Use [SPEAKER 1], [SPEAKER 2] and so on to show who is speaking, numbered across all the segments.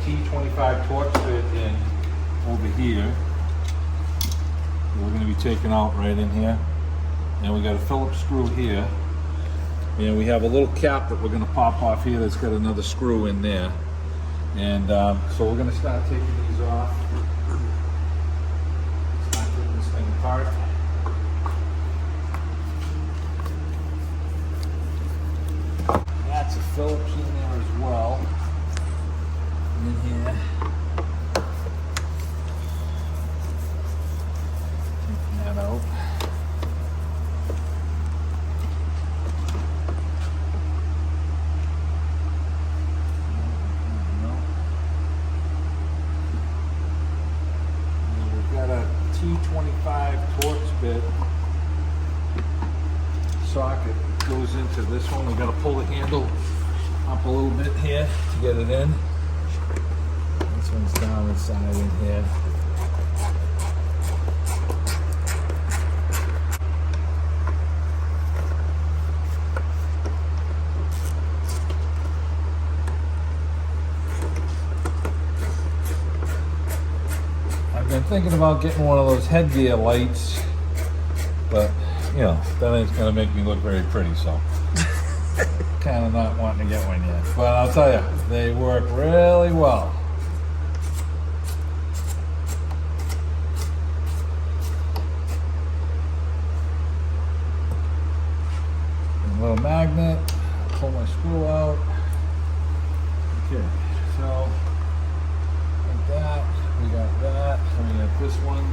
[SPEAKER 1] T25 Torx bit in over here. We're going to be taking out right in here. And we got a Phillips screw here. And we have a little cap that we're going to pop off here that's got another screw in there. And so we're going to start taking these off. Start taking this thing apart. That's a Phillips in there as well. In here. Taking that out. T25 Torx bit socket goes into this one. We got to pull the handle up a little bit here to get it in. This one's down inside in here. I've been thinking about getting one of those headgear lights, but you know, that ain't gonna make me look very pretty, so kind of not wanting to get one yet. But I'll tell you, they work really well. A little magnet, pull my screw out. Okay, so like that. We got that, so we got this one.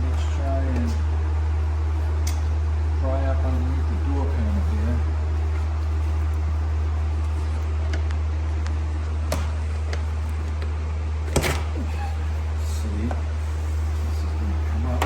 [SPEAKER 1] Let's try and pry up underneath the door panel here. Let's see. This is going to come up.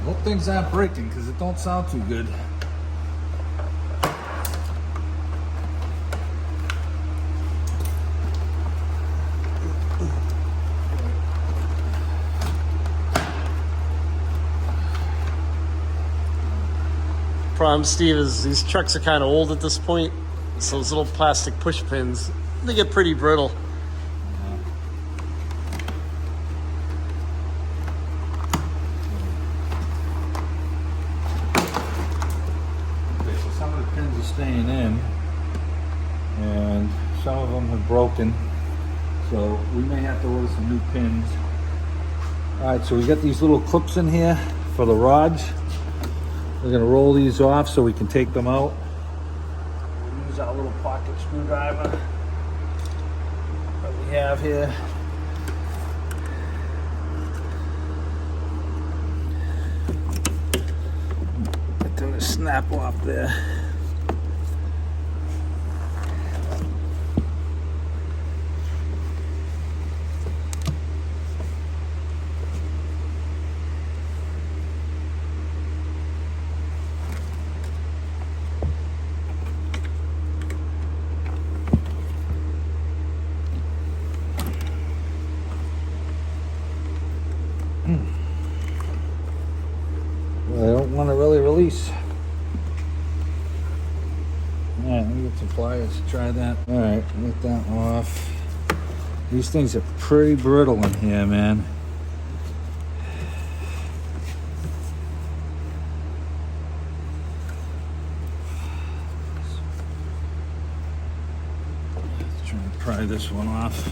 [SPEAKER 1] Hope things aren't breaking because it don't sound too good.
[SPEAKER 2] Problem, Steve, is these trucks are kind of old at this point, so those little plastic push pins, they get pretty brittle.
[SPEAKER 1] Staying in, and some of them have broken, so we may have to order some new pins. All right, so we got these little clips in here for the rods. We're going to roll these off so we can take them out. We'll use our little pocket screwdriver that we have here. Get them to snap off there. I don't want to really release. Alright, let me get some pliers to try that. Alright, get that off. These things are pretty brittle in here, man. Let's try and pry this one off.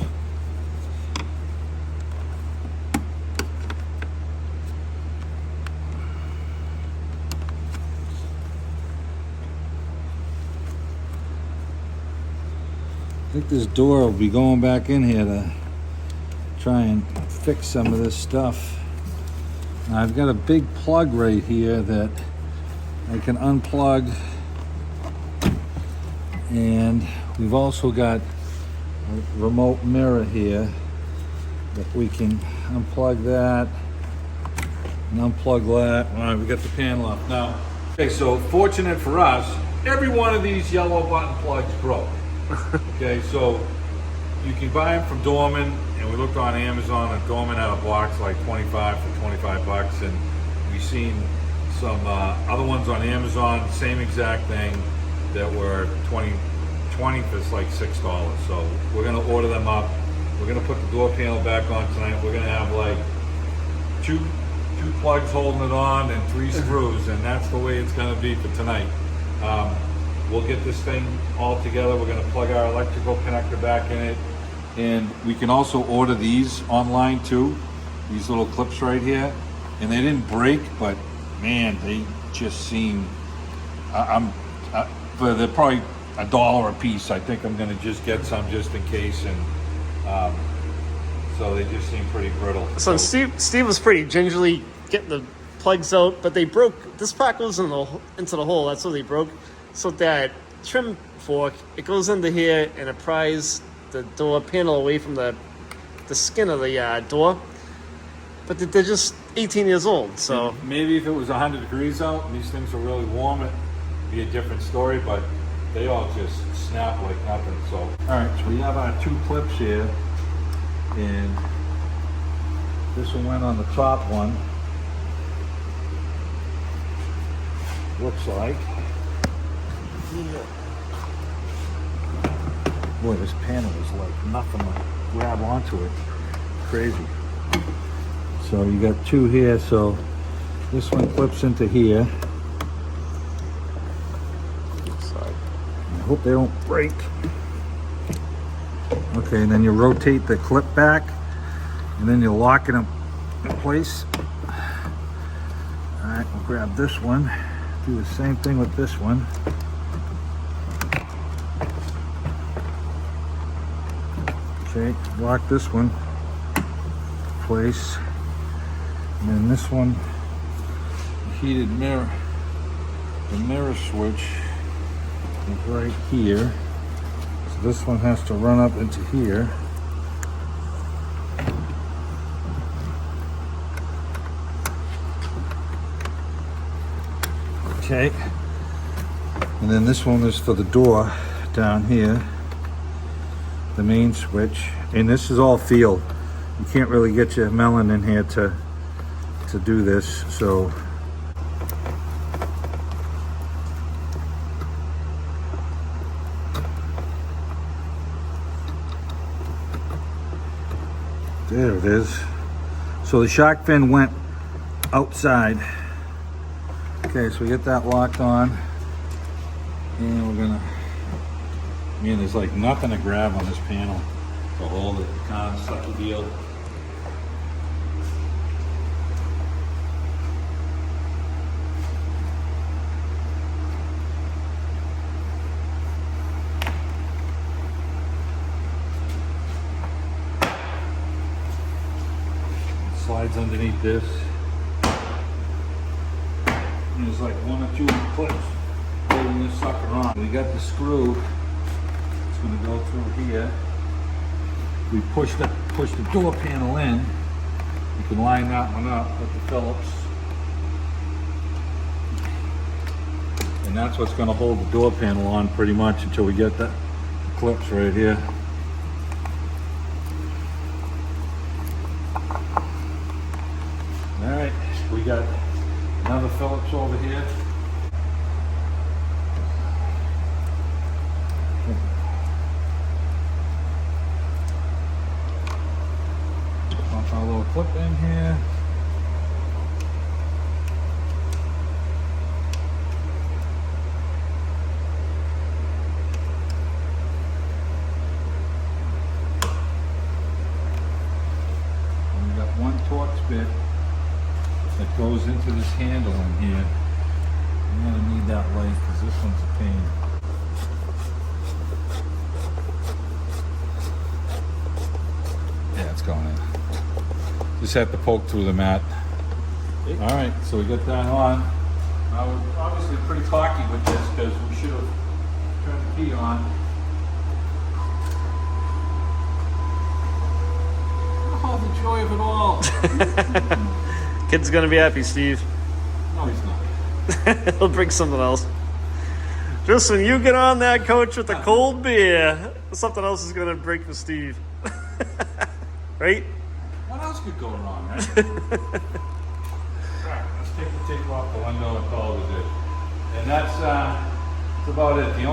[SPEAKER 1] think this door will be going back in here to try and fix some of this stuff. Now, I've got a big plug right here that I can unplug, and we've also got a remote mirror here that we can unplug that and unplug that. All right, we got the panel off now. Okay, so fortunate for us, every one of these yellow button plugs broke. Okay, so you can buy them from Dorman, and we looked on Amazon, and Dorman had a box like 25 for 25 bucks, and we've seen some other ones on Amazon, same exact thing, that were 20 for like $6. So we're gonna order them up. We're gonna put the door panel back on tonight. We're gonna have like two plugs holding it on and 3 screws, and that's the way it's gonna be for tonight. We'll get this thing all together. We're gonna plug our electrical connector back in it. And we can also order these online too, these little clips right here. And they didn't break, but man, they just seem, but they're probably $1 a piece. I think I'm gonna just get some just in case, and so they just seem pretty brittle.
[SPEAKER 2] So Steve was pretty gingerly getting the plugs out, but they broke. This part goes into the hole. That's what they broke. So that trim fork, it goes into here and it pries the door panel away from the skin of the door. But they're just 18 years old, so
[SPEAKER 1] maybe if it was 100 degrees out and these things are really warm, it'd be a different story. But they all just snap like nothing. So all right, so we have our 2 clips here, and this one went on the top one. Looks like. Boy, this panel is like nothing to grab onto it. Crazy. So you got 2 here, so this one clips into here. I hope they don't break. Okay, and then you rotate the clip back, and then you lock it in place. All right, we'll grab this one. Do the same thing with this one. Okay, lock this one in place. And then this one, the heated mirror, the mirror switch is right here. So this one has to run up into here. Okay. And then this one is for the door down here. The main switch, and this is all feel. You can't really get your melon in here to do this, so there it is. So the shark fin went outside. Okay, so we get that locked on, and we're gonna, man, there's like nothing to grab on this panel to hold it. Kind of sucky deal. Slides underneath this. And there's like 1 or 2 clips holding this sucker on. We got the screw. It's going to go through here. We push the door panel in. You can line that one up with the Phillips. And that's what's going to hold the door panel on pretty much until we get the clips right here. All right, we got another Phillips over here. Pop our little clip in here. And we got 1 Torx bit that goes into this handle in here. I'm gonna need that light because this one's a pain. Just have to poke through the mat. All right, so we got that on. Now we're obviously pretty cocky with this because we should have turned the key on. Oh, the joy of it all.
[SPEAKER 2] Kid's gonna be happy, Steve.
[SPEAKER 1] No, he's not.
[SPEAKER 2] He'll bring something else. Just when you get on that coach with a cold beer, something else is gonna break for Steve. Right?
[SPEAKER 1] What else could go wrong, right? Alright, let's take the tape off the window and call it a day. And that's about it. If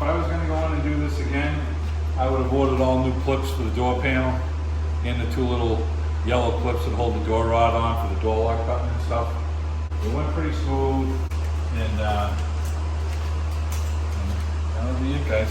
[SPEAKER 1] I was gonna go in and do this again, I would have ordered all new clips for the door panel and the 2 little yellow clips that hold the door rod on for the door lock button and stuff. It went pretty smooth, and that'll be it, guys.